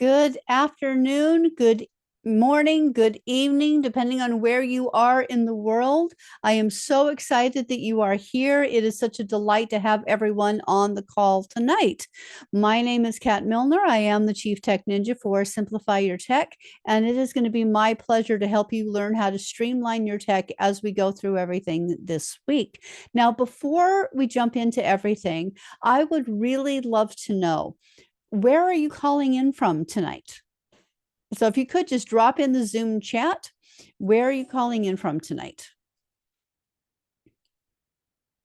Good afternoon, good morning, good evening, depending on where you are in the world. I am so excited that you are here. It is such a delight to have everyone on the call tonight. My name is Kat Milner. I am the Chief Tech Ninja for Simplify Your Tech, and it is going to be my pleasure to help you learn how to streamline your tech as we go through everything this week. Now, before we jump into everything, I would really love to know, where are you calling in from tonight? So if you could just drop in the Zoom chat, where are you calling in from tonight?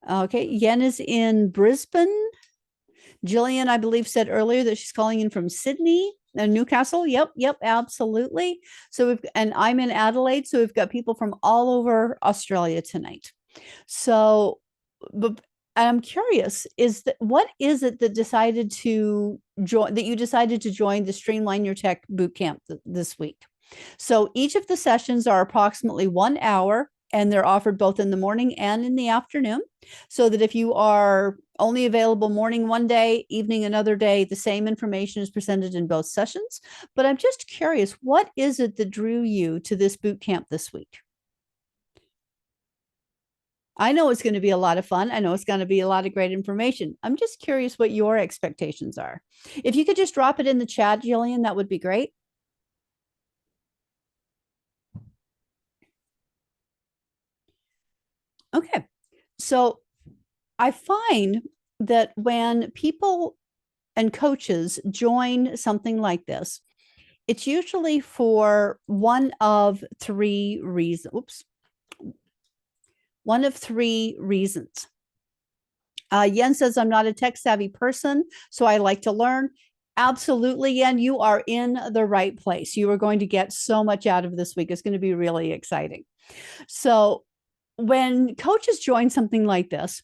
Okay, Yen is in Brisbane. Jillian, I believe, said earlier that she's calling in from Sydney and Newcastle. Yep, absolutely. And I'm in Adelaide, so we've got people from all over Australia tonight. So, but I'm curious, what is it that decided to join, that you decided to join the Streamline Your Tech Bootcamp this week? So each of the sessions are approximately 1 hour, and they're offered both in the morning and in the afternoon. So that if you are only available morning one day, evening another day, the same information is presented in both sessions. But I'm just curious, what is it that drew you to this bootcamp this week? I know it's going to be a lot of fun. I know it's going to be a lot of great information. I'm just curious what your expectations are. If you could just drop it in the chat, Jillian, that would be great. Okay. So I find that when people and coaches join something like this, it's usually for one of three reasons. One of three reasons. Yen says, I'm not a tech savvy person, so I like to learn. Absolutely, Yen, you are in the right place. You are going to get so much out of this week. It's going to be really exciting. So when coaches join something like this,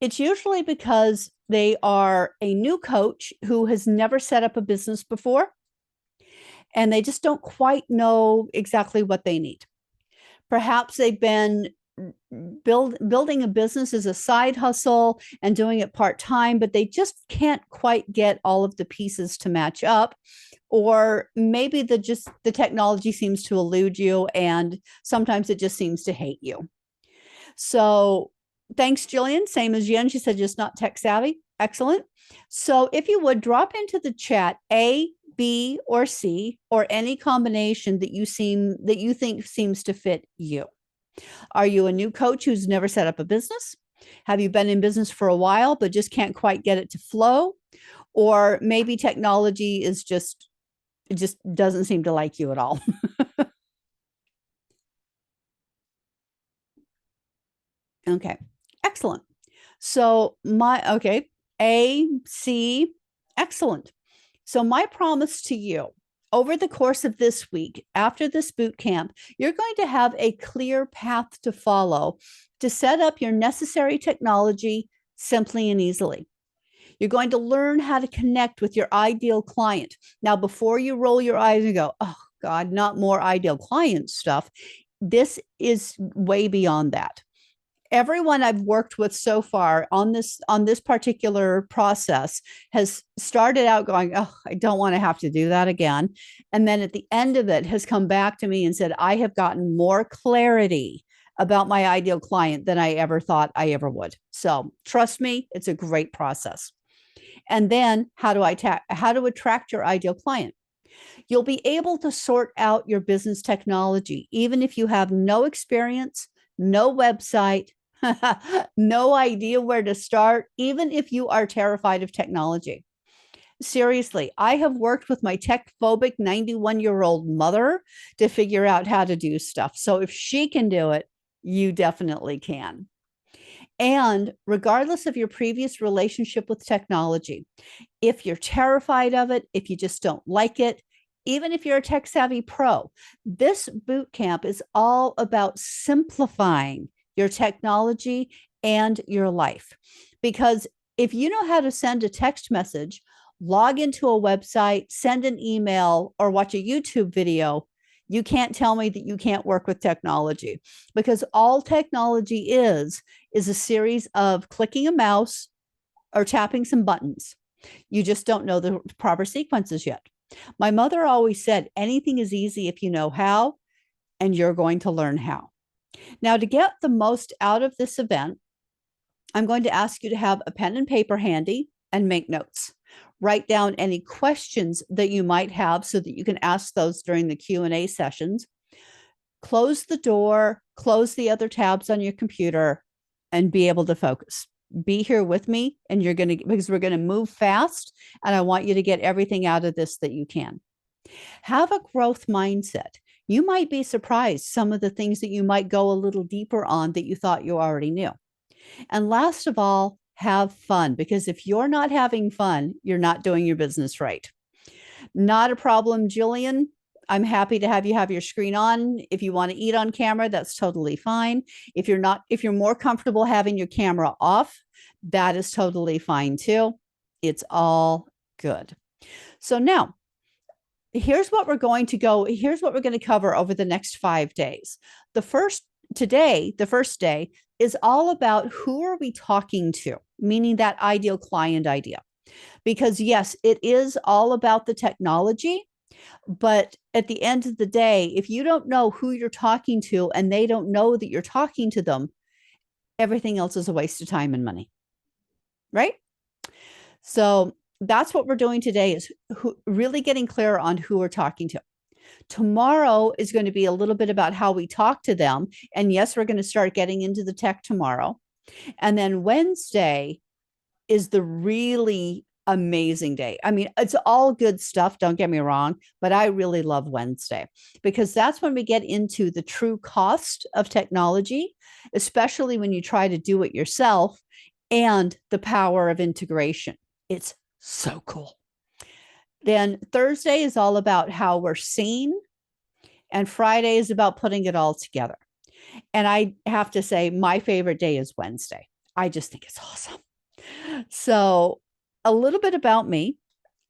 it's usually because they are a new coach who has never set up a business before, and they just don't quite know exactly what they need. Perhaps they've been building a business as a side hustle and doing it part-time, but they just can't quite get all of the pieces to match up. Or maybe the technology seems to elude you, and sometimes it just seems to hate you. So thanks, Jillian. Same as Yen. She said just not tech savvy. Excellent. So if you would drop into the chat A, B, or C, or any combination that you think seems to fit you. Are you a new coach who's never set up a business? Have you been in business for a while but just can't quite get it to flow? Or maybe technology is just doesn't seem to like you at all. Okay, excellent. So A, C, excellent. So my promise to you, over the course of this week, after this boot camp, you're going to have a clear path to follow to set up your necessary technology simply and easily. You're going to learn how to connect with your ideal client. Now, before you roll your eyes and go, oh God, not more ideal client stuff, this is way beyond that. Everyone I've worked with so far on this particular process has started out going, oh, I don't want to have to do that again. And then at the end of it has come back to me and said, I have gotten more clarity about my ideal client than I ever thought I ever would. So trust me, it's a great process. And then how to attract your ideal client? You'll be able to sort out your business technology, even if you have no experience, no website, no idea where to start, even if you are terrified of technology. Seriously, I have worked with my tech phobic 91-year-old mother to figure out how to do stuff. So if she can do it, you definitely can. And regardless of your previous relationship with technology, if you're terrified of it, if you just don't like it, even if you're a tech savvy pro, this boot camp is all about simplifying your technology and your life. Because if you know how to send a text message, log into a website, send an email, or watch a YouTube video, you can't tell me that you can't work with technology, because all technology is a series of clicking a mouse or tapping some buttons. You just don't know the proper sequences yet. My mother always said, anything is easy if you know how, and you're going to learn how. Now, to get the most out of this event, I'm going to ask you to have a pen and paper handy and make notes. Write down any questions that you might have so that you can ask those during the Q&A sessions. Close the door, close the other tabs on your computer, and be able to focus. Be here with me, and because we're going to move fast, and I want you to get everything out of this that you can. Have a growth mindset. You might be surprised some of the things that you might go a little deeper on that you thought you already knew. And last of all, have fun, because if you're not having fun, you're not doing your business right. Not a problem, Jillian. I'm happy to have you have your screen on. If you want to eat on camera, that's totally fine. If you're more comfortable having your camera off, that is totally fine too. It's all good. So now, here's what we're going to cover over the next 5 days. The first day is all about who are we talking to, meaning that ideal client idea. Because yes, it is all about the technology, but at the end of the day, if you don't know who you're talking to and they don't know that you're talking to them, everything else is a waste of time and money, right? So that's what we're doing today, is really getting clear on who we're talking to. Tomorrow is going to be a little bit about how we talk to them. And yes, we're going to start getting into the tech tomorrow. And then Wednesday is the really amazing day. I mean, it's all good stuff, don't get me wrong, but I really love Wednesday because that's when we get into the true cost of technology, especially when you try to do it yourself, and the power of integration. It's so cool. Then Thursday is all about how we're seen, and Friday is about putting it all together. And I have to say, my favorite day is Wednesday. I just think it's awesome. So a little bit about me,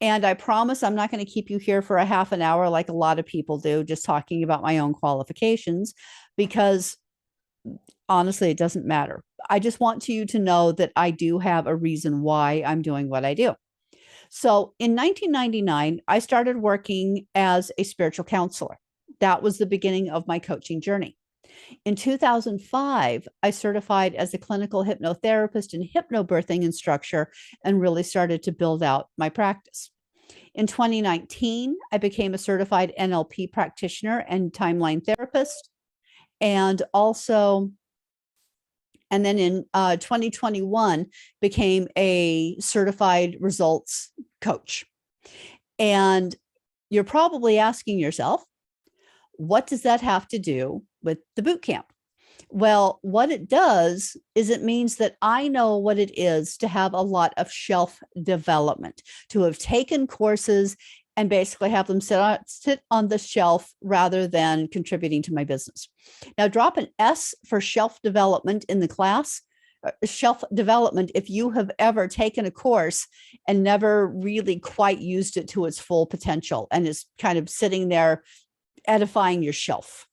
and I promise I'm not going to keep you here for a half an hour like a lot of people do, just talking about my own qualifications, because honestly, it doesn't matter. I just want you to know that I do have a reason why I'm doing what I do. So in 1999, I started working as a spiritual counselor. That was the beginning of my coaching journey. In 2005, I certified as a clinical hypnotherapist and hypnobirthing instructor and really started to build out my practice. In 2019, I became a certified NLP practitioner and timeline therapist. And then in 2021, became a certified results coach. And you're probably asking yourself, what does that have to do with the bootcamp? Well, what it does is it means that I know what it is to have a lot of shelf development, to have taken courses and basically have them sit on the shelf rather than contributing to my business. Now, drop an S for shelf development in the class. Shelf development if you have ever taken a course and never really quite used it to its full potential and is kind of sitting there edifying your shelf.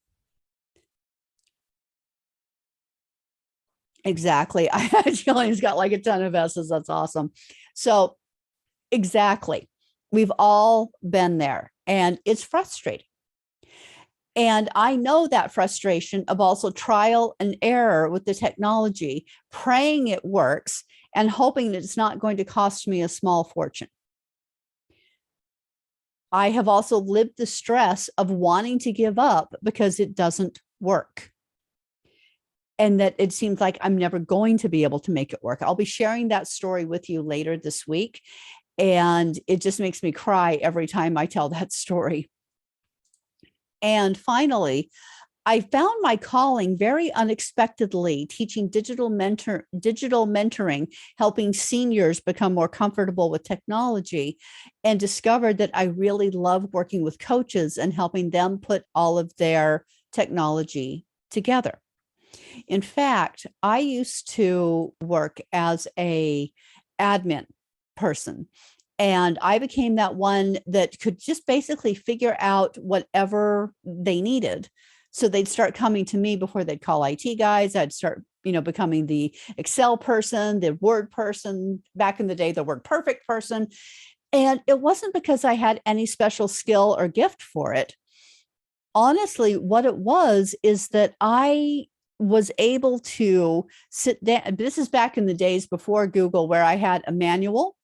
Exactly. Jillian's got like a ton of S's. That's awesome. So exactly. We've all been there, and it's frustrating. And I know that frustration of also trial and error with the technology, praying it works and hoping that it's not going to cost me a small fortune. I have also lived the stress of wanting to give up because it doesn't work, and that it seems like I'm never going to be able to make it work. I'll be sharing that story with you later this week, and it just makes me cry every time I tell that story. And finally, I found my calling very unexpectedly, teaching digital mentoring, helping seniors become more comfortable with technology, and discovered that I really love working with coaches and helping them put all of their technology together. In fact, I used to work as a admin person, and I became that one that could just basically figure out whatever they needed. So they'd start coming to me before they'd call IT guys. I'd start, becoming the Excel person, the Word person, back in the day, the Word Perfect person. And it wasn't because I had any special skill or gift for it. Honestly, what it was is that I was able to sit down. This is back in the days before Google, where I had a manual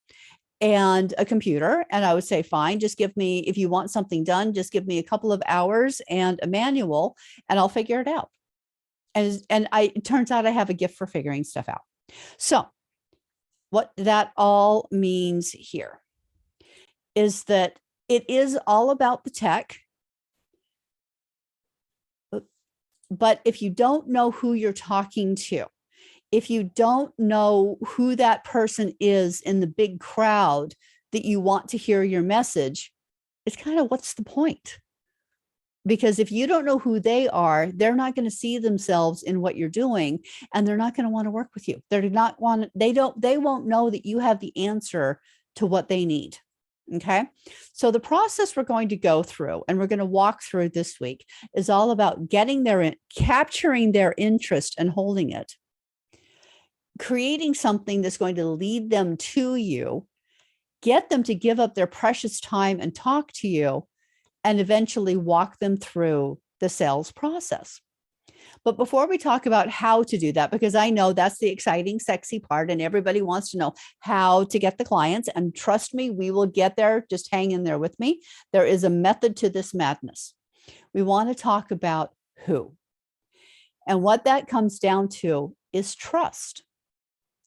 and a computer. And I would say, fine, just give me, if you want something done, just give me a couple of hours and a manual and I'll figure it out. It turns out I have a gift for figuring stuff out. So what that all means here is that it is all about the tech. But if you don't know who you're talking to, if you don't know who that person is in the big crowd that you want to hear your message, it's kind of, what's the point? Because if you don't know who they are, they're not going to see themselves in what you're doing, and they're not going to want to work with you. They won't know that you have the answer to what they need. Okay. So the process we're going to go through and we're going to walk through this week is all about capturing their interest and holding it, creating something that's going to lead them to you, get them to give up their precious time and talk to you, and eventually walk them through the sales process. But before we talk about how to do that, because I know that's the exciting, sexy part, and everybody wants to know how to get the clients. And trust me, we will get there. Just hang in there with me. There is a method to this madness. We want to talk about who. And what that comes down to is trust.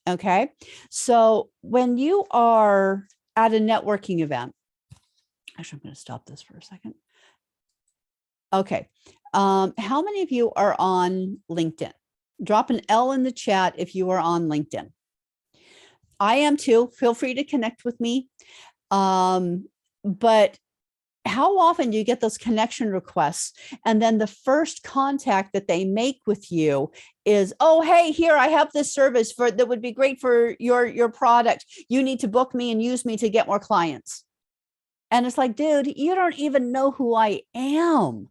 Okay. So when you are at a networking event, actually, I'm going to stop this for a second. Okay. How many of you are on LinkedIn? Drop an L in the chat if you are on LinkedIn. I am too. Feel free to connect with me. But how often do you get those connection requests, and then the first contact that they make with you is, oh, hey, here, I have this service that would be great for your product. You need to book me and use me to get more clients. And it's like, dude, you don't even know who I am.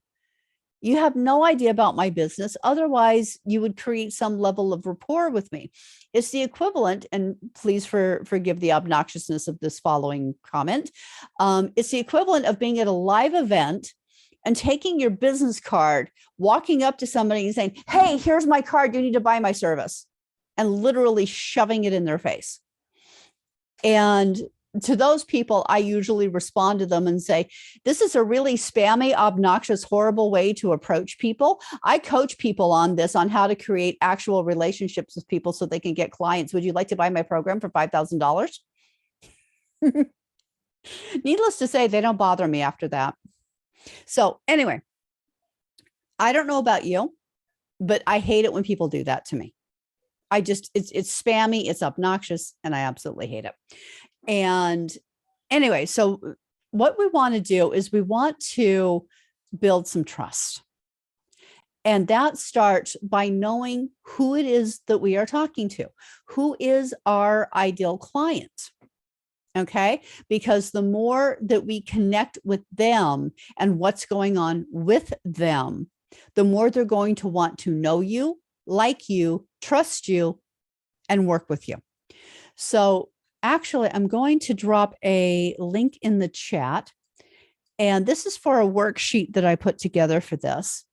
You have no idea about my business. Otherwise, you would create some level of rapport with me. It's the equivalent, and please forgive the obnoxiousness of this following comment. It's the equivalent of being at a live event and taking your business card, walking up to somebody and saying, hey, here's my card. You need to buy my service, and literally shoving it in their face. And to those people, I usually respond to them and say, this is a really spammy, obnoxious, horrible way to approach people. I coach people on this, on how to create actual relationships with people so they can get clients. Would you like to buy my program for $5,000? Needless to say, they don't bother me after that. So anyway, I don't know about you, but I hate it when people do that to me. It's spammy, it's obnoxious, and I absolutely hate it. And anyway, so what we want to do is we want to build some trust. And that starts by knowing who it is that we are talking to. Who is our ideal client? Okay, because the more that we connect with them and what's going on with them, the more they're going to want to know you, like you, trust you, and work with you. So actually, I'm going to drop a link in the chat. And this is for a worksheet that I put together for this.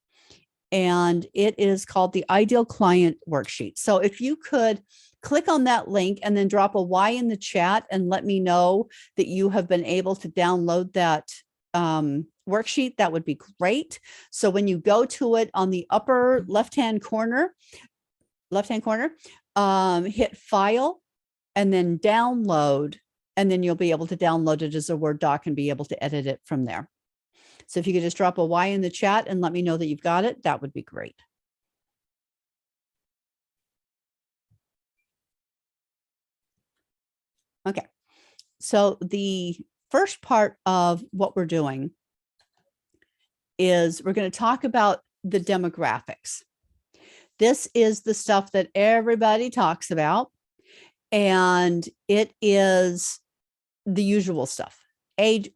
And it is called the Ideal Client Worksheet. So if you could click on that link and then drop a Y in the chat and let me know that you have been able to download that worksheet, that would be great. So when you go to it on the upper left-hand corner, hit File and then Download, and then you'll be able to download it as a Word doc and be able to edit it from there. So if you could just drop a Y in the chat and let me know that you've got it, that would be great. Okay, so the first part of what we're doing is we're going to talk about the demographics. This is the stuff that everybody talks about, and it is the usual stuff. Age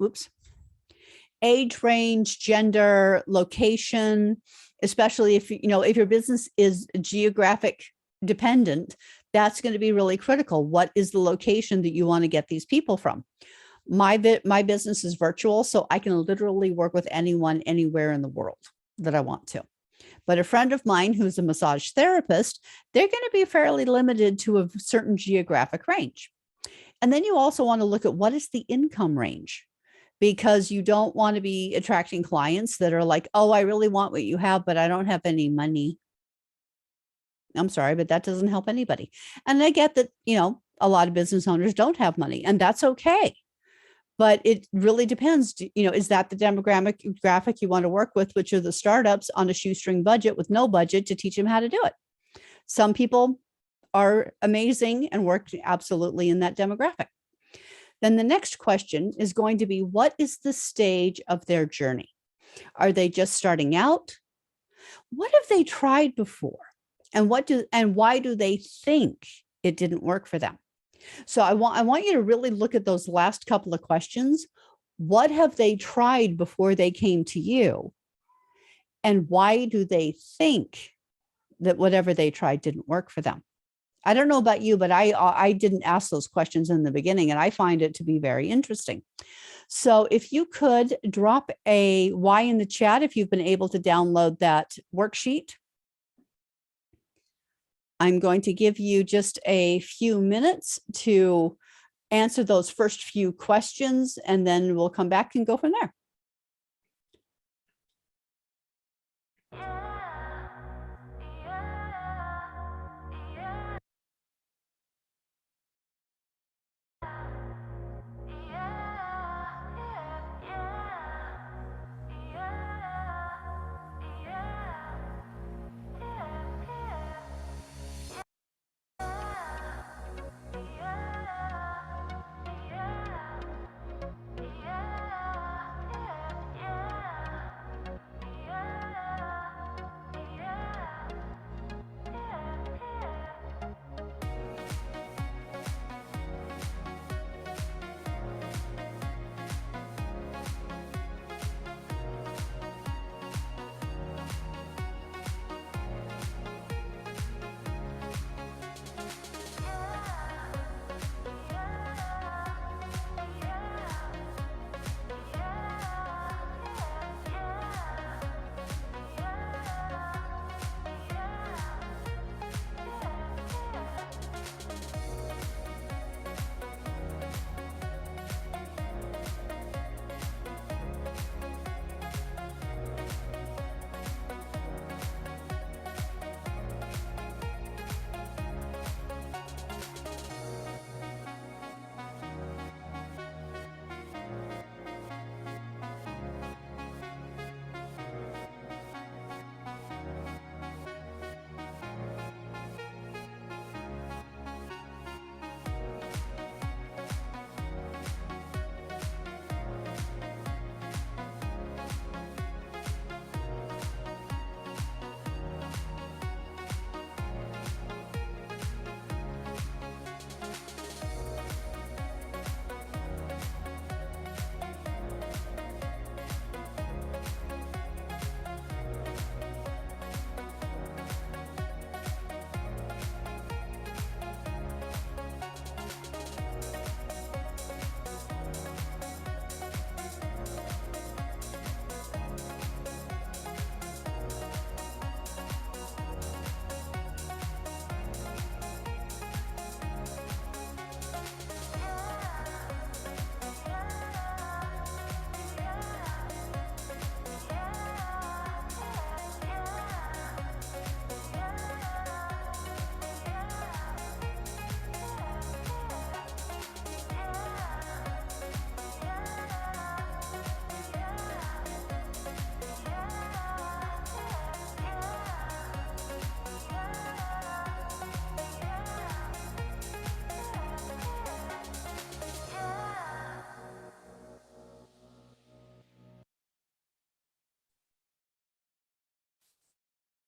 range, gender, location, especially if if your business is geographic dependent, that's going to be really critical. What is the location that you want to get these people from? My business is virtual, so I can literally work with anyone anywhere in the world that I want to. But a friend of mine who's a massage therapist, they're going to be fairly limited to a certain geographic range. And then you also want to look at what is the income range, because you don't want to be attracting clients that are like, oh, I really want what you have, but I don't have any money. I'm sorry, but that doesn't help anybody. And I get that, a lot of business owners don't have money, and that's okay. But it really depends. Is that the demographic you want to work with, which are the startups on a shoestring budget with no budget to teach them how to do it? Some people are amazing and work absolutely in that demographic. Then the next question is going to be, what is the stage of their journey? Are they just starting out? What have they tried before? And why do they think it didn't work for them? So I want you to really look at those last couple of questions. What have they tried before they came to you? And why do they think that whatever they tried didn't work for them? I don't know about you, but I didn't ask those questions in the beginning, and I find it to be very interesting. So if you could drop a Y in the chat if you've been able to download that worksheet. I'm going to give you just a few minutes to answer those first few questions, and then we'll come back and go from there.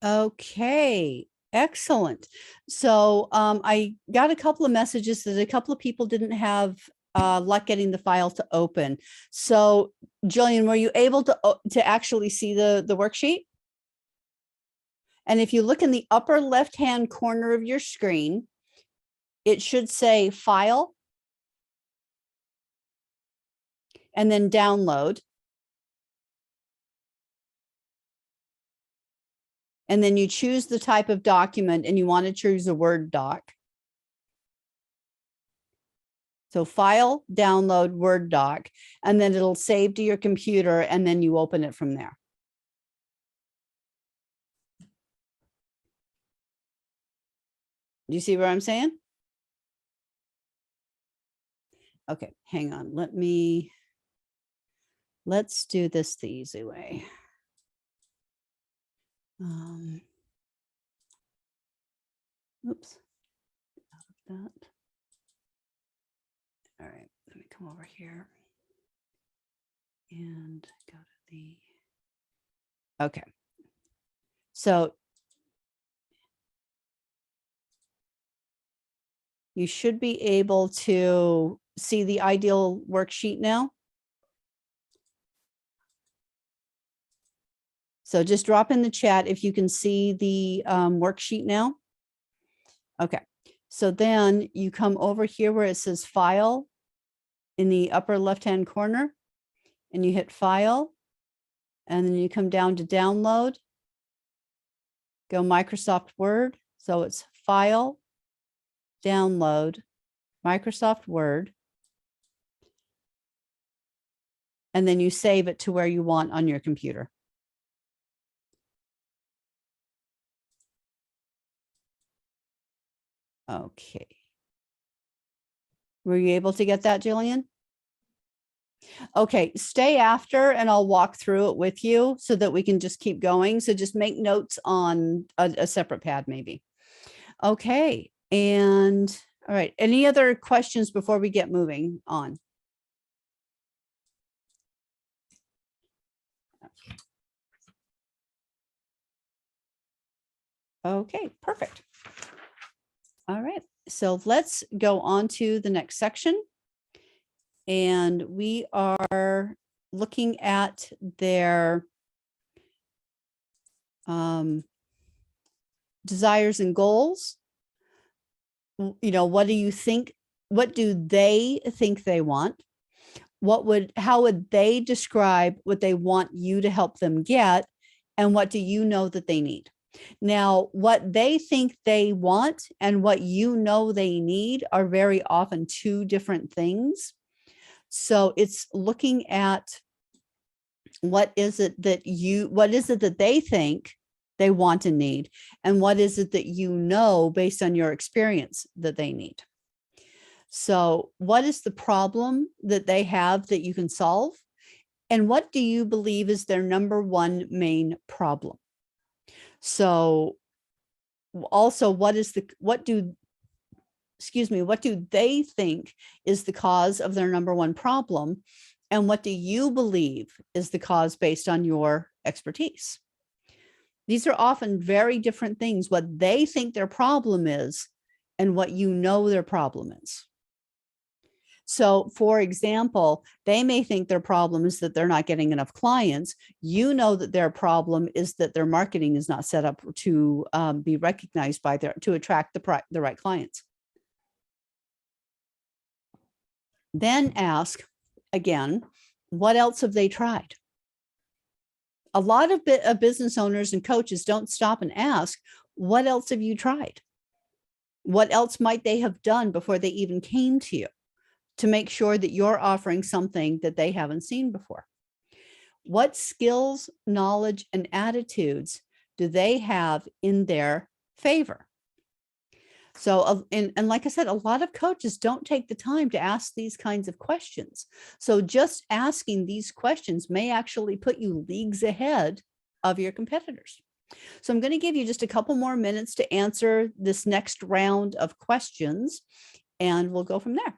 Okay, excellent. So I got a couple of messages that a couple of people didn't have luck getting the file to open. So Jillian, were you able to actually see the worksheet? And if you look in the upper left-hand corner of your screen, it should say file. and then download. And then you choose the type of document and you want to choose a Word doc. So file, download, Word doc, and then it'll save to your computer and then you open it from there. Do you see what I'm saying? Okay, hang on. Let's do this the easy way. Oops. Out of that. All right, let me come over here and go to the, okay. So you should be able to see the ideal worksheet now. So just drop in the chat if you can see the worksheet now. Okay, so then you come over here where it says file in the upper left-hand corner and you hit file and then you come down to download, go Microsoft Word. So it's file, download, Microsoft Word, and then you save it to where you want on your computer. Okay. Were you able to get that, Jillian? Okay, stay after and I'll walk through it with you so that we can just keep going. So just make notes on a separate pad maybe. Okay, and all right, any other questions before we get moving on? Okay, perfect. All right, so let's go on to the next section. And we are looking at their desires and goals. You know, what do you think? What do they think they want? How would they describe what they want you to help them get? And what do you know that they need? Now, what they think they want and what you know they need are very often two different things. So it's looking at what is it that they think they want and need, and what is it that you know based on your experience that they need. So what is the problem that they have that you can solve? And what do you believe is their number one main problem? So also, what do they think is the cause of their number one problem? And what do you believe is the cause based on your expertise? These are often very different things, what they think their problem is and what you know their problem is. So for example, they may think their problem is that they're not getting enough clients. You know that their problem is that their marketing is not set up to be recognized by to attract the right clients. Then ask again, what else have they tried? A lot of business owners and coaches don't stop and ask, what else have you tried? What else might they have done before they even came to you to make sure that you're offering something that they haven't seen before? What skills, knowledge, and attitudes do they have in their favor? So, and like I said, a lot of coaches don't take the time to ask these kinds of questions. So just asking these questions may actually put you leagues ahead of your competitors. So I'm going to give you just a couple more minutes to answer this next round of questions, and we'll go from there.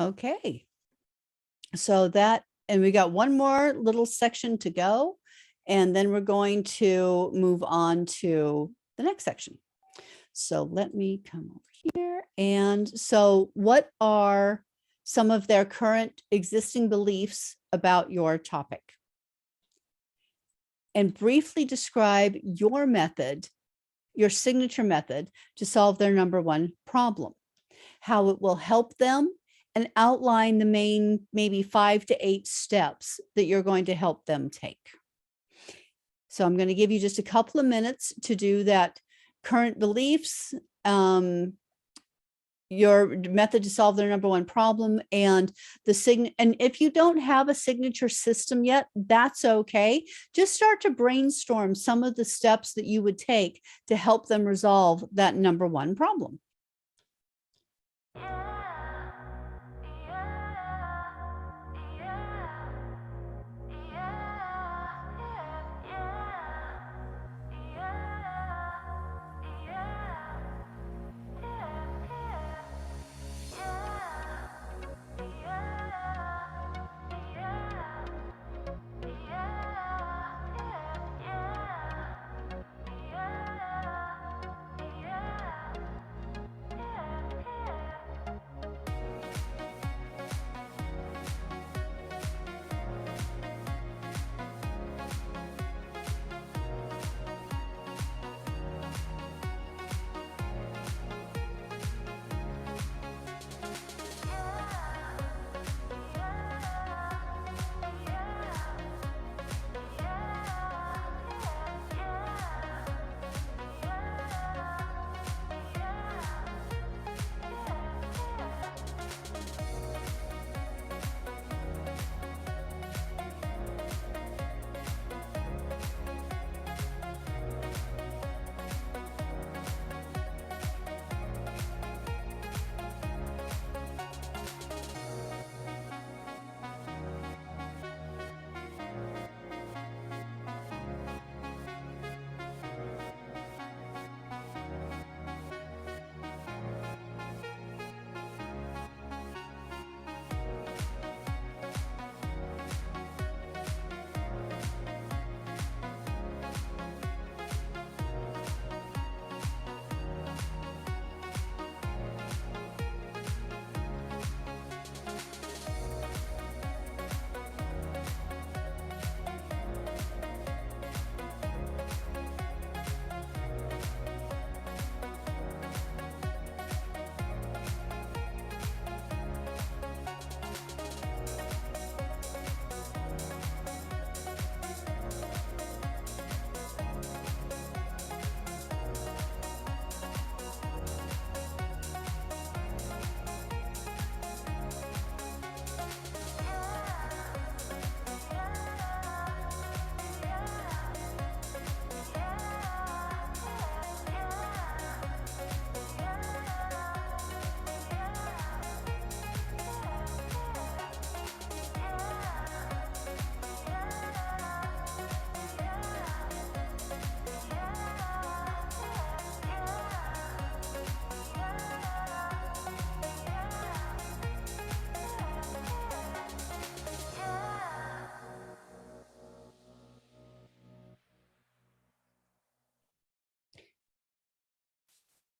Okay. So that, and we got one more little section to go, and then we're going to move on to the next section. So let me come over here. And so what are some of their current existing beliefs about your topic? And briefly describe your method, your signature method, to solve their number one problem, how it will help them, and outline the main maybe 5 to 8 steps that you're going to help them take. So I'm going to give you just a couple of minutes to do that. Current beliefs, your method to solve their number one problem, and and if you don't have a signature system yet, that's okay. Just start to brainstorm some of the steps that you would take to help them resolve that number one problem.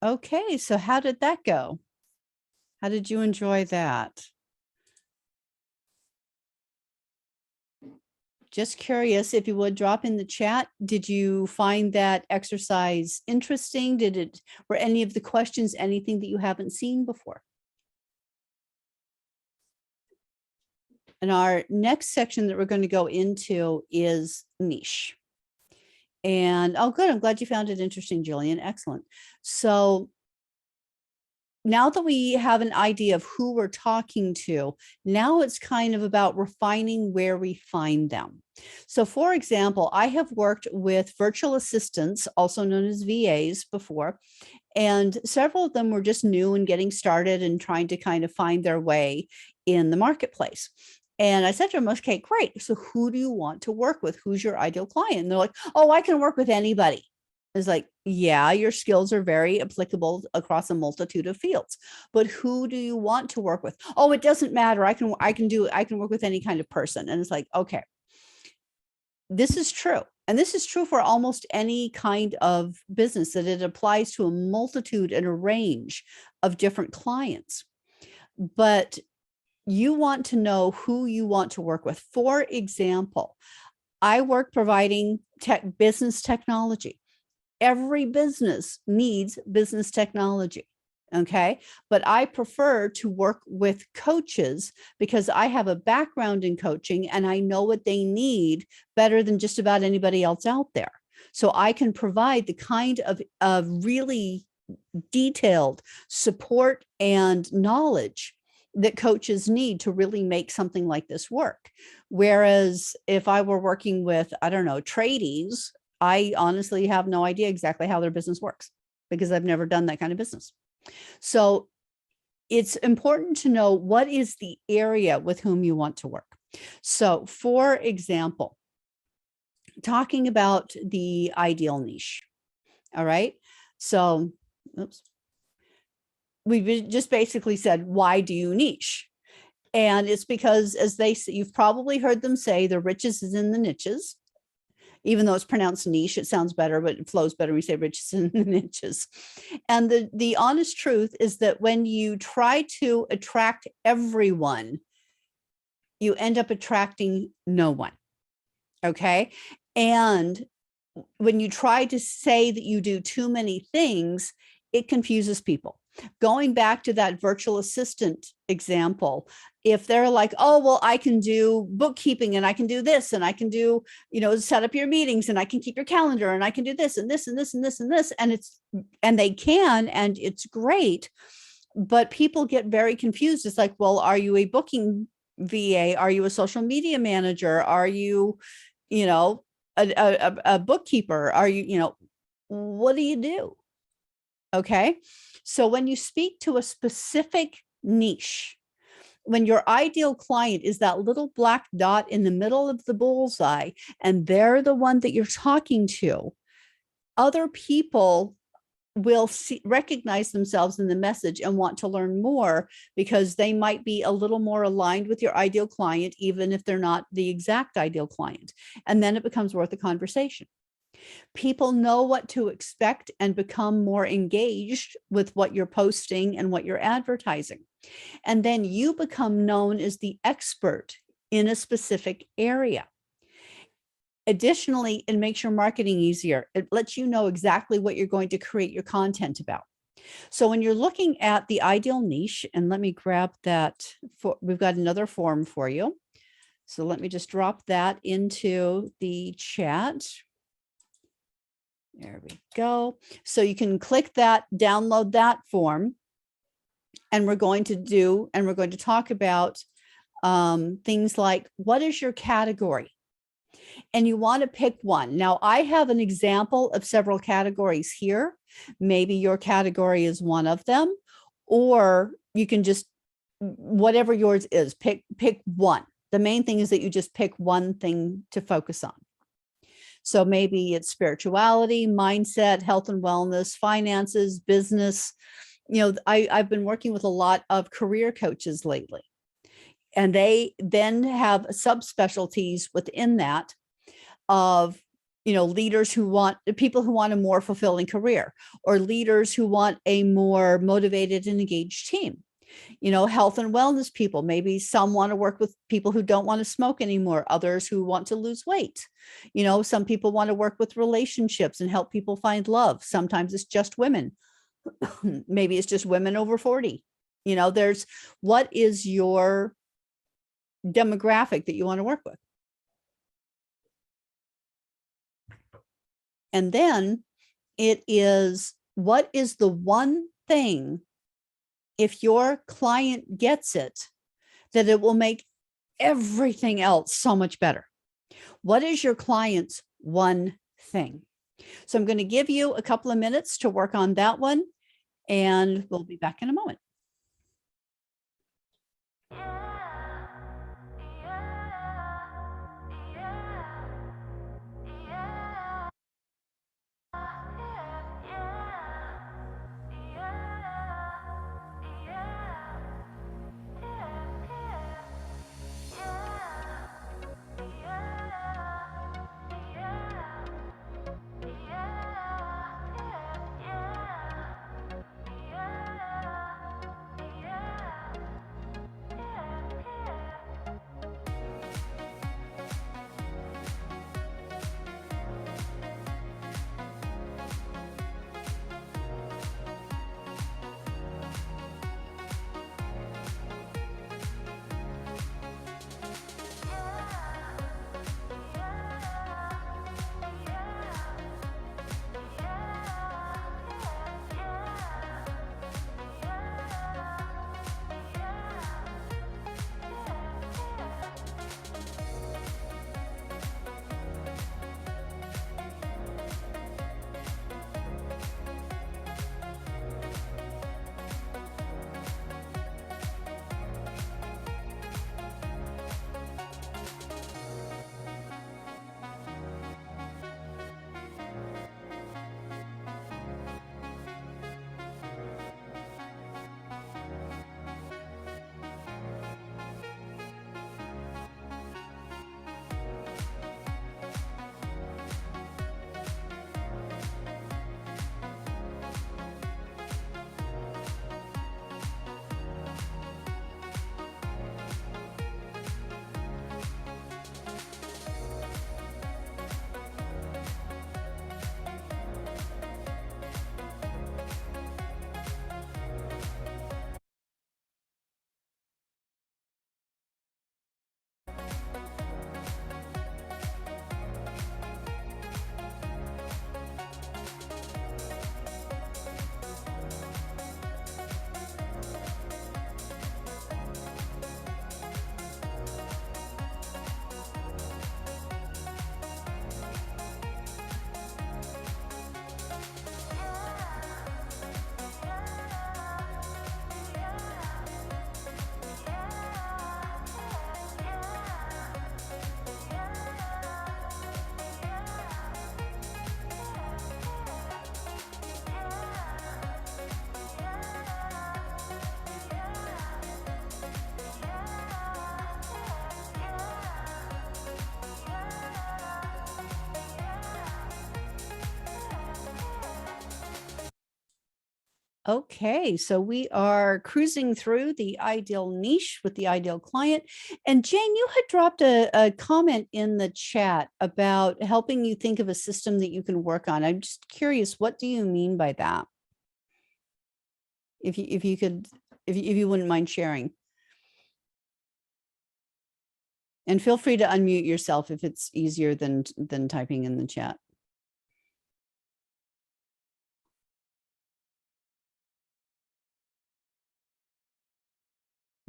Okay, so how did that go? How did you enjoy that? Just curious, if you would drop in the chat, did you find that exercise interesting? Were any of the questions anything that you haven't seen before? And our next section that we're going to go into is niche. And oh, good. I'm glad you found it interesting, Jillian. Excellent. So now that we have an idea of who we're talking to, now it's kind of about refining where we find them. So for example, I have worked with virtual assistants, also known as VAs, before, and several of them were just new and getting started and trying to kind of find their way in the marketplace. And I said to them, okay, great. So who do you want to work with? Who's your ideal client? And they're like, oh, I can work with anybody. It's like, yeah, your skills are very applicable across a multitude of fields, but who do you want to work with? Oh, it doesn't matter. I can work with any kind of person. And it's like, okay, this is true. And this is true for almost any kind of business, that it applies to a multitude and a range of different clients. But you want to know who you want to work with. For example, I work providing business technology. Every business needs business technology. Okay. But I prefer to work with coaches because I have a background in coaching and I know what they need better than just about anybody else out there. So I can provide the kind of really detailed support and knowledge that coaches need to really make something like this work. Whereas if I were working with, I don't know, tradies, I honestly have no idea exactly how their business works because I've never done that kind of business. So it's important to know what is the area with whom you want to work. So for example, talking about the ideal niche. All right. So, oops. We just basically said, why do you niche? And it's because, as they say, you've probably heard them say, the riches is in the niches. Even though it's pronounced niche, it sounds better, but it flows better when we say riches in the niches. And the honest truth is that when you try to attract everyone, you end up attracting no one. Okay. And when you try to say that you do too many things, it confuses people. Going back to that virtual assistant example, if they're like, oh, well, I can do bookkeeping and I can do this and I can do, set up your meetings and I can keep your calendar and I can do this and this and this and this and this. And they can, and it's great. But people get very confused. It's like, well, are you a booking VA? Are you a social media manager? Are you, a bookkeeper? Are you, what do you do? Okay. So when you speak to a specific niche, when your ideal client is that little black dot in the middle of the bullseye, and they're the one that you're talking to, other people will recognize themselves in the message and want to learn more because they might be a little more aligned with your ideal client, even if they're not the exact ideal client. And then it becomes worth a conversation. People know what to expect and become more engaged with what you're posting and what you're advertising. And then you become known as the expert in a specific area. Additionally, it makes your marketing easier. It lets you know exactly what you're going to create your content about. So when you're looking at the ideal niche, and let me grab that, we've got another form for you. So let me just drop that into the chat. There we go. So you can click that, download that form, and we're going to talk about things like, what is your category? And you want to pick one. Now, I have an example of several categories here. Maybe your category is one of them, or you can just, whatever yours is, pick one. The main thing is that you just pick one thing to focus on. So maybe it's spirituality, mindset, health and wellness, finances, business. I've been working with a lot of career coaches lately, and they then have subspecialties within that of, leaders people who want a more fulfilling career, or leaders who want a more motivated and engaged team. Health and wellness people. Maybe some want to work with people who don't want to smoke anymore, others who want to lose weight. Some people want to work with relationships and help people find love. Sometimes it's just women. Maybe it's just women over 40. What is your demographic that you want to work with? And then it is, what is the one thing, if your client gets it, that it will make everything else so much better? What is your client's one thing? So I'm going to give you a couple of minutes to work on that one, and we'll be back in a moment. Okay, so we are cruising through the ideal niche with the ideal client. And Jane, you had dropped a comment in the chat about helping you think of a system that you can work on. I'm just curious, what do you mean by that? If you could, if you wouldn't mind sharing. And feel free to unmute yourself if it's easier than typing in the chat.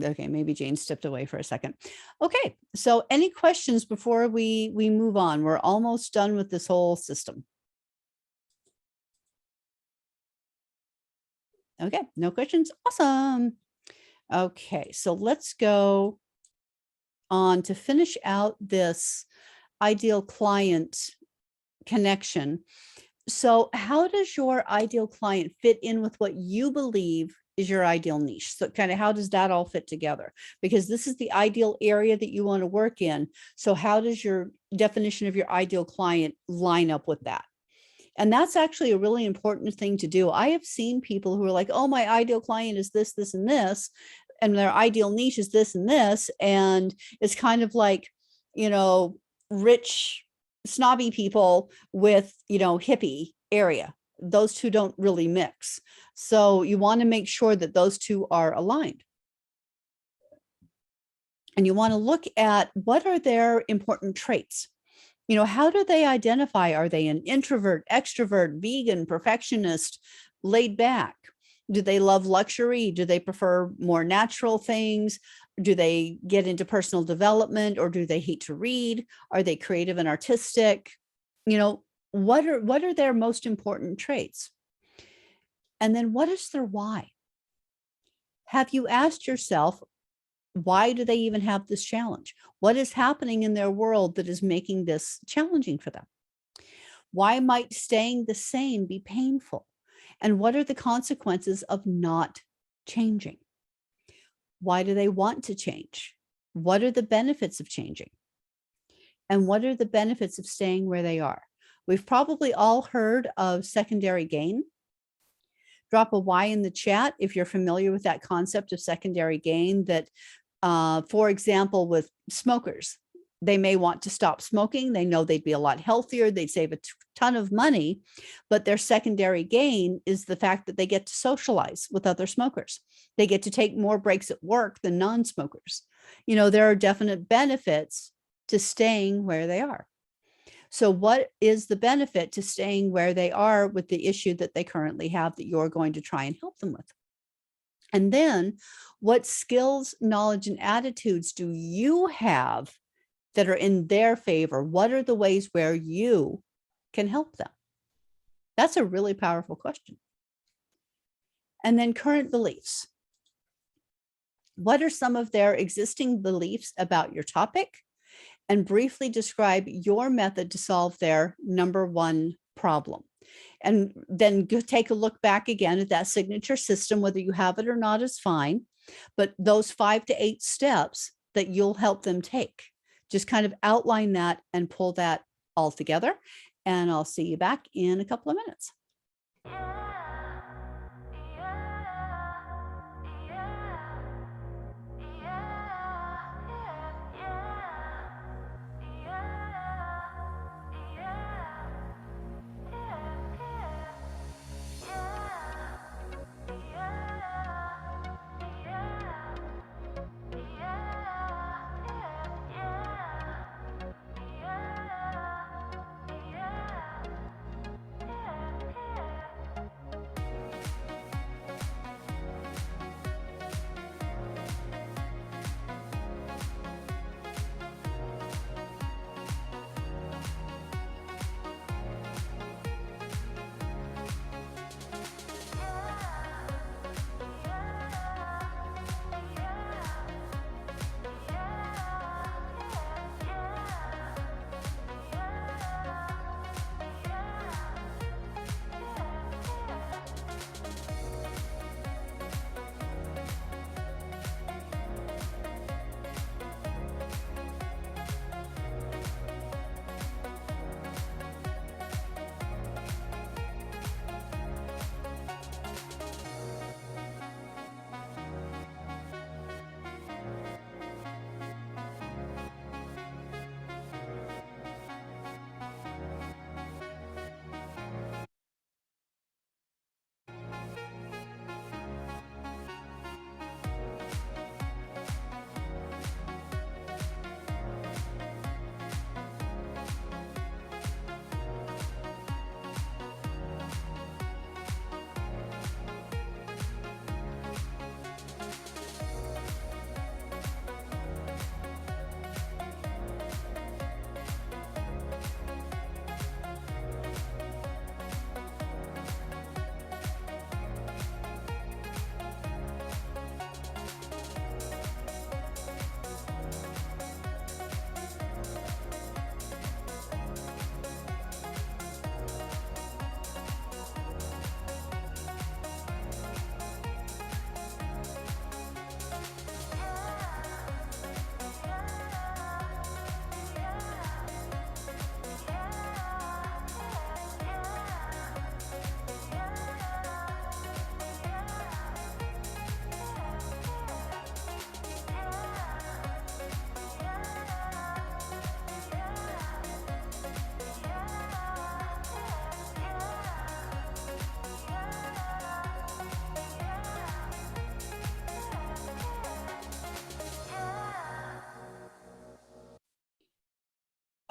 Okay, maybe Jane stepped away for a second. Okay, so any questions before we move on? We're almost done with this whole system. Okay, no questions. Awesome. Okay, so let's go on to finish out this ideal client connection. So how does your ideal client fit in with what you believe is your ideal niche? So kind of how does that all fit together? Because this is the ideal area that you want to work in. So how does your definition of your ideal client line up with that? And that's actually a really important thing to do. I have seen people who are like, oh, my ideal client is this, this, and this, and their ideal niche is this and this. And it's kind of like, you know, rich, snobby people with, you know, hippie area. Those two don't really mix. So you want to make sure that those two are aligned. And you want to look at what are their important traits. You know, how do they identify? Are they an introvert, extrovert, vegan, perfectionist, laid back? Do they love luxury? Do they prefer more natural things? Do they get into personal development, or do they hate to read? Are they creative and artistic? You know, what are their most important traits? And then what is their why? Have you asked yourself, why do they even have this challenge? What is happening in their world that is making this challenging for them? Why might staying the same be painful? And what are the consequences of not changing? Why do they want to change? What are the benefits of changing? And what are the benefits of staying where they are? We've probably all heard of secondary gain. Drop a Y in the chat if you're familiar with that concept of secondary gain, that for example, with smokers, they may want to stop smoking. They know they'd be a lot healthier. They'd save a ton of money, but their secondary gain is the fact that they get to socialize with other smokers. They get to take more breaks at work than non-smokers. You know, there are definite benefits to staying where they are. So what is the benefit to staying where they are with the issue that they currently have that you're going to try and help them with? And then what skills, knowledge, and attitudes do you have that are in their favor? What are the ways where you can help them? That's a really powerful question. And then current beliefs. What are some of their existing beliefs about your topic? And briefly describe your method to solve their number one problem. And then take a look back again at that signature system. Whether you have it or not is fine, but those 5 to 8 steps that you'll help them take, just kind of outline that and pull that all together. And I'll see you back in a couple of minutes.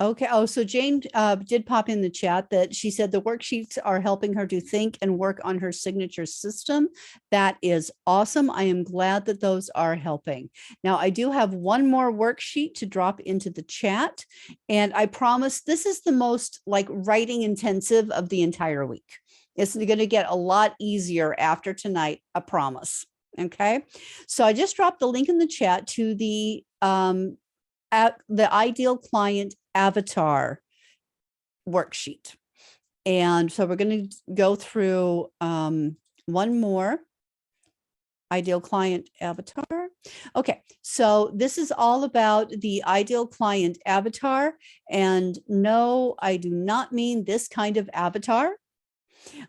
Okay. Oh, so Jane did pop in the chat that she said the worksheets are helping her to think and work on her signature system. That is awesome. I am glad that those are helping. Now, I do have one more worksheet to drop into the chat. And I promise this is the most like writing intensive of the entire week. It's going to get a lot easier after tonight, I promise. Okay. So I just dropped the link in the chat to the ideal client avatar worksheet. And so we're going to go through one more ideal client avatar. Okay, so this is all about the ideal client avatar. And no, I do not mean this kind of avatar.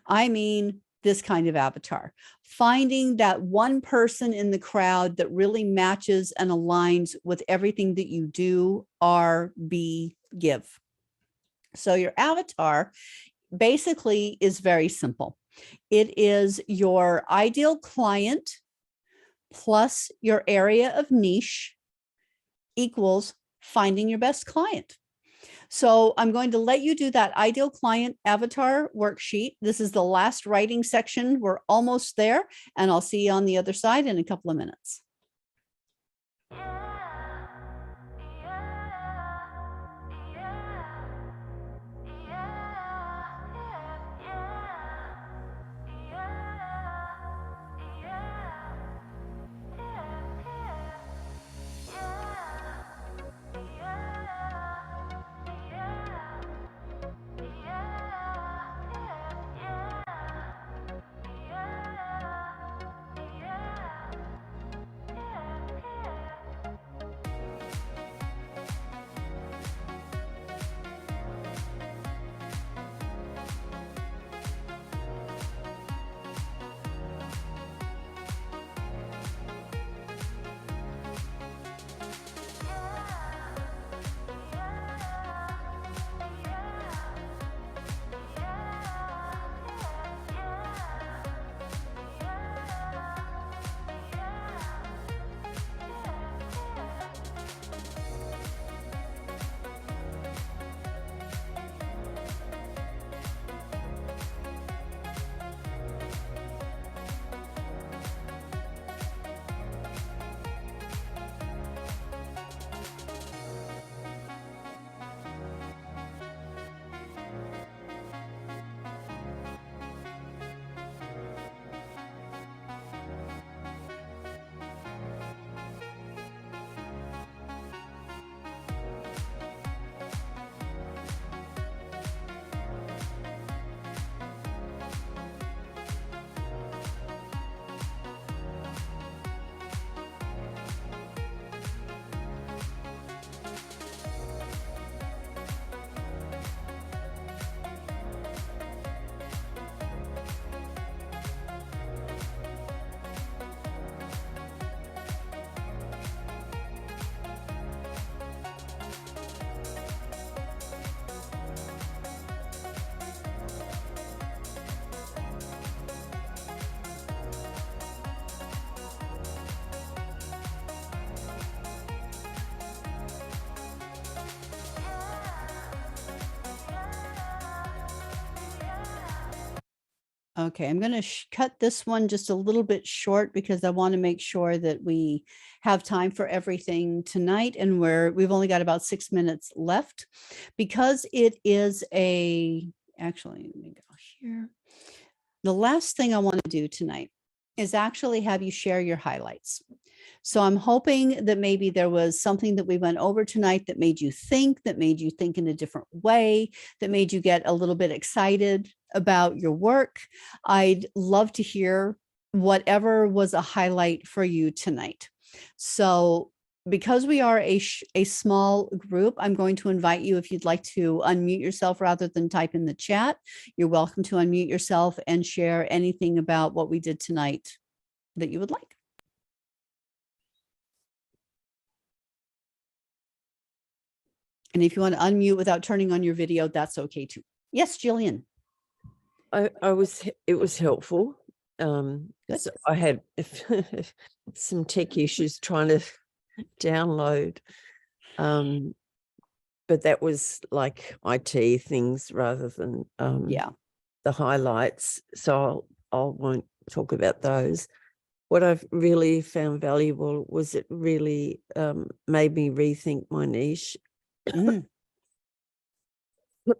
I mean this kind of avatar, finding that one person in the crowd that really matches and aligns with everything that you do, are, be, give. So your avatar basically is very simple. It is your ideal client plus your area of niche equals finding your best client. So I'm going to let you do that ideal client avatar worksheet. This is the last writing section. We're almost there, and I'll see you on the other side in a couple of minutes. Okay, I'm going to cut this one just a little bit short because I want to make sure that we have time for everything tonight, and we've only got about 6 minutes left because it is actually, let me go here. The last thing I want to do tonight is actually have you share your highlights. So I'm hoping that maybe there was something that we went over tonight that made you think in a different way, that made you get a little bit excited about your work. I'd love to hear whatever was a highlight for you tonight. So because we are a small group, I'm going to invite you, if you'd like to unmute yourself rather than type in the chat, you're welcome to unmute yourself and share anything about what we did tonight that you would like. And if you want to unmute without turning on your video, that's okay too. Yes, Jillian. It was helpful. So I had some tech issues trying to download but that was like IT things rather than Yeah. the highlights. So I won't talk about those. What I've really found valuable was it really made me rethink my niche Mm.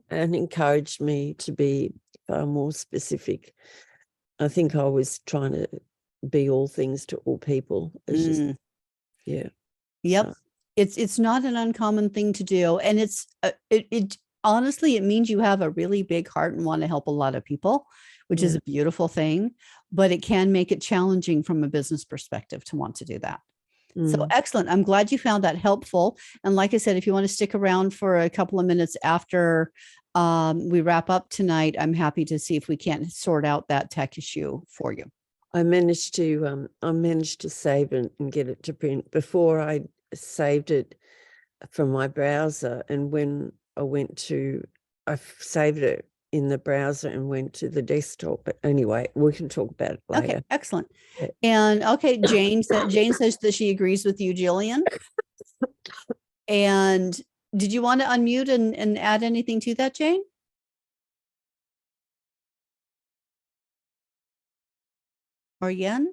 and encouraged me to be far more specific. I think I was trying to be all things to all people. It's just, yeah. Yep. So. It's not an uncommon thing to do. And it honestly, it means you have a really big heart and want to help a lot of people, which is a beautiful thing, but it can make it challenging from a business perspective to want to do that. So excellent. I'm glad you found that helpful. And like I said, if you want to stick around for a couple of minutes after we wrap up tonight, I'm happy to see if we can't sort out that tech issue for you. I managed to save it and get it to print. Before I saved it from my browser, and when I saved it in the browser and went to the desktop. But anyway, we can talk about it later. Okay, excellent. Yeah. And okay, Jane says that she agrees with you, Jillian. And did you want to unmute and add anything to that, Jane? Or Yen?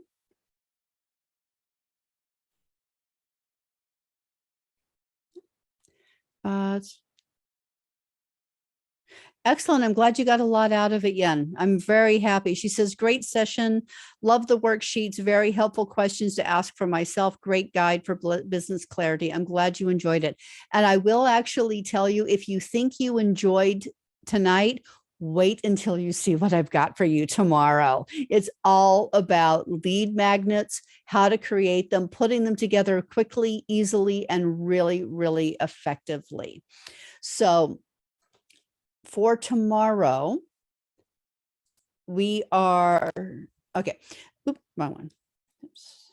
Excellent. I'm glad you got a lot out of it, Yen. I'm very happy. She says, great session. Love the worksheets. Very helpful questions to ask for myself. Great guide for business clarity. I'm glad you enjoyed it. And I will actually tell you, if you think you enjoyed tonight, wait until you see what I've got for you tomorrow. It's all about lead magnets, how to create them, putting them together quickly, easily, and really, really effectively. So for tomorrow, we are, okay. Oop, wrong one. Oops.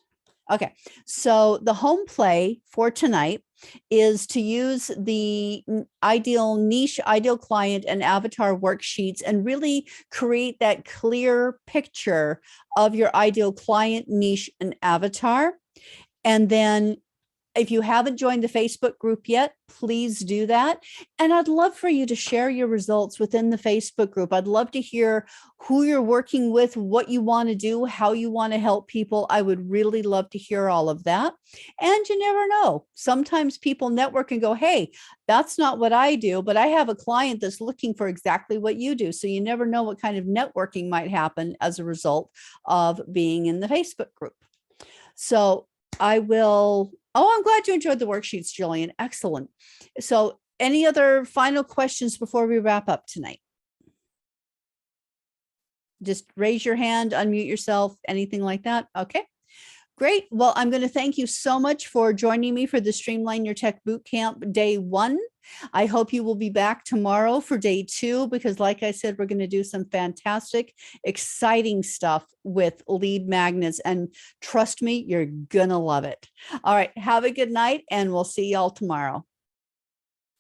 Okay, so the home play for tonight is to use the ideal niche, ideal client, and avatar worksheets and really create that clear picture of your ideal client, niche, and avatar. And then if you haven't joined the Facebook group yet, please do that. And I'd love for you to share your results within the Facebook group. I'd love to hear who you're working with, what you want to do, how you want to help people. I would really love to hear all of that. And you never know. Sometimes people network and go, hey, that's not what I do, but I have a client that's looking for exactly what you do. So you never know what kind of networking might happen as a result of being in the Facebook group. So I will, I'm glad you enjoyed the worksheets, Jillian. Excellent. So any other final questions before we wrap up tonight? Just raise your hand, unmute yourself, anything like that. Okay. Great. Well, I'm going to thank you so much for joining me for the Streamline Your Tech Bootcamp Day 1. I hope you will be back tomorrow for Day 2, because like I said, we're going to do some fantastic, exciting stuff with lead magnets. And trust me, you're going to love it. All right. Have a good night, and we'll see y'all tomorrow.